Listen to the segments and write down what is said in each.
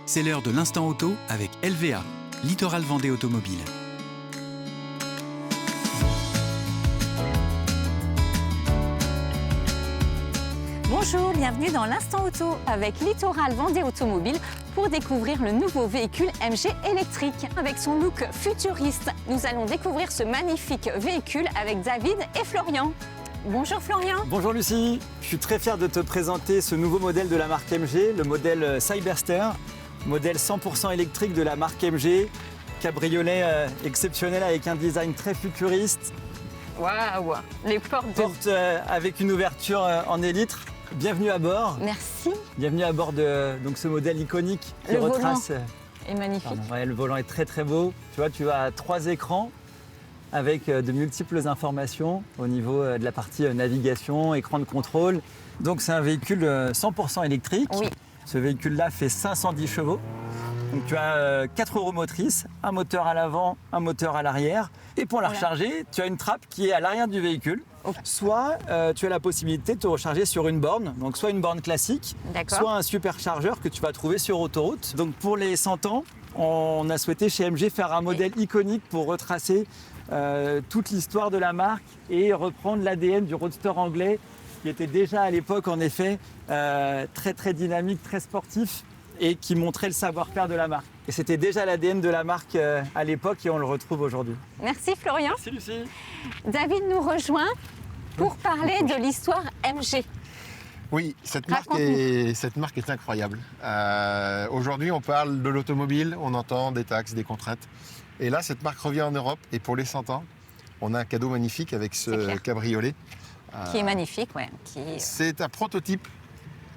C'est l'heure de l'instant auto avec LVA, Littoral Vendée Automobile. Bonjour, bienvenue dans l'Instant Auto avec Littoral Vendée Automobile pour découvrir le nouveau véhicule MG électrique. Avec son look futuriste, nous allons découvrir ce magnifique véhicule avec David et Florian. Bonjour Florian. Bonjour Lucie, je suis très fier de te présenter ce nouveau modèle de la marque MG, le modèle Cyberster, modèle 100% électrique de la marque MG, cabriolet exceptionnel avec un design très futuriste. Waouh, les portes avec une ouverture en élytre. Bienvenue à bord. Merci. Bienvenue à bord de donc, ce modèle iconique qui retrace. Volant est magnifique. Ouais, le volant est très très beau. Tu vois, tu as 3 écrans avec de multiples informations au niveau de la partie navigation, écran de contrôle. Donc c'est un véhicule 100% électrique. Oui. Ce véhicule-là fait 510 chevaux. Donc tu as 4 roues motrices, un moteur à l'avant, un moteur à l'arrière. Et pour la recharger, tu as une trappe qui est à l'arrière du véhicule. Okay. Soit tu as la possibilité de te recharger sur une borne, donc soit une borne classique, soit un superchargeur que tu vas trouver sur autoroute. Donc pour les 100 ans, on a souhaité chez MG faire un modèle iconique pour retracer toute l'histoire de la marque et reprendre l'ADN du roadster anglais qui était déjà à l'époque en effet très très dynamique, très sportif et qui montrait le savoir-faire de la marque. Et c'était déjà l'ADN de la marque à l'époque et on le retrouve aujourd'hui. Merci Florian. Merci Lucie. David nous rejoint pour parler de l'histoire MG. Oui, cette marque est incroyable. Aujourd'hui, on parle de l'automobile, on entend des taxes, des contraintes. Et là, cette marque revient en Europe et pour les 100 ans, on a un cadeau magnifique avec ce cabriolet. Qui est magnifique, ouais. C'est un prototype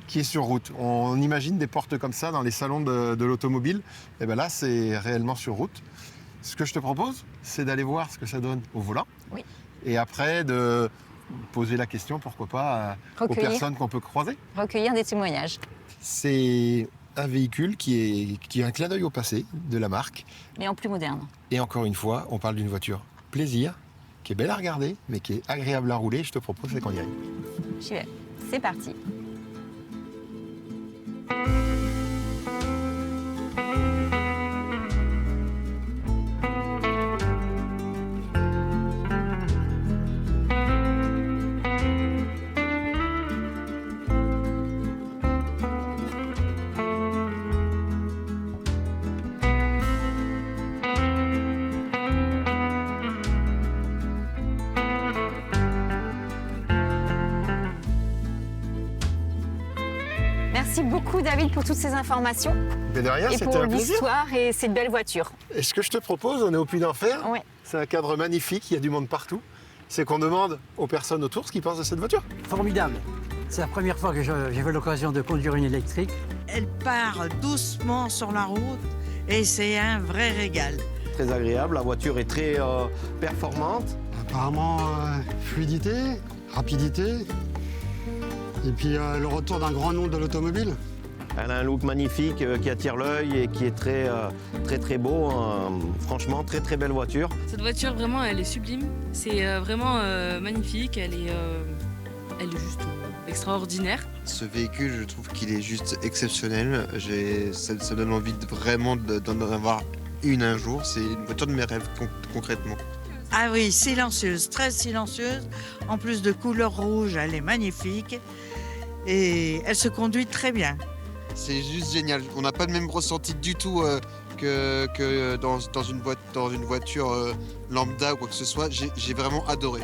qui est sur route. On imagine des portes comme ça dans les salons de l'automobile. Et bien là, c'est réellement sur route. Ce que je te propose, c'est d'aller voir ce que ça donne au volant. Oui. Et après, de poser la question, pourquoi pas, aux personnes qu'on peut croiser. Recueillir des témoignages. C'est un véhicule qui est un clin d'œil au passé de la marque. Mais en plus moderne. Et encore une fois, on parle d'une voiture plaisir, qui est belle à regarder, mais qui est agréable à rouler. Je te propose qu'on y aille. J'y vais. C'est parti. Merci beaucoup David pour toutes ces informations. Mais de rien, et pour l'histoire et cette belle voiture. Et ce que je te propose, on est au Puy d'Enfer. Oui. C'est un cadre magnifique, il y a du monde partout. C'est qu'on demande aux personnes autour ce qu'ils pensent de cette voiture. Formidable. C'est la première fois que j'ai eu l'occasion de conduire une électrique. Elle part doucement sur la route et c'est un vrai régal. Très agréable, la voiture est très performante. Apparemment, fluidité, rapidité. Et puis le retour d'un grand nom de l'automobile. Elle a un look magnifique qui attire l'œil et qui est très très beau. Franchement, très très belle voiture. Cette voiture, vraiment, elle est sublime. C'est vraiment magnifique. Elle est juste extraordinaire. Ce véhicule, je trouve qu'il est juste exceptionnel. Ça donne envie vraiment d'en avoir une un jour. C'est une voiture de mes rêves, concrètement. Ah oui, silencieuse, très silencieuse. En plus de couleur rouge, elle est magnifique. Et elle se conduit très bien. C'est juste génial. On n'a pas le même ressenti du tout que dans une voiture lambda ou quoi que ce soit. J'ai vraiment adoré.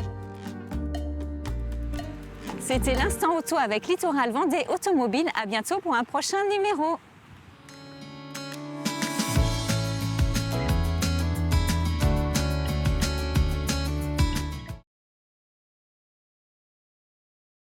C'était l'Instant Auto avec Littoral Vendée Automobile. À bientôt pour un prochain numéro.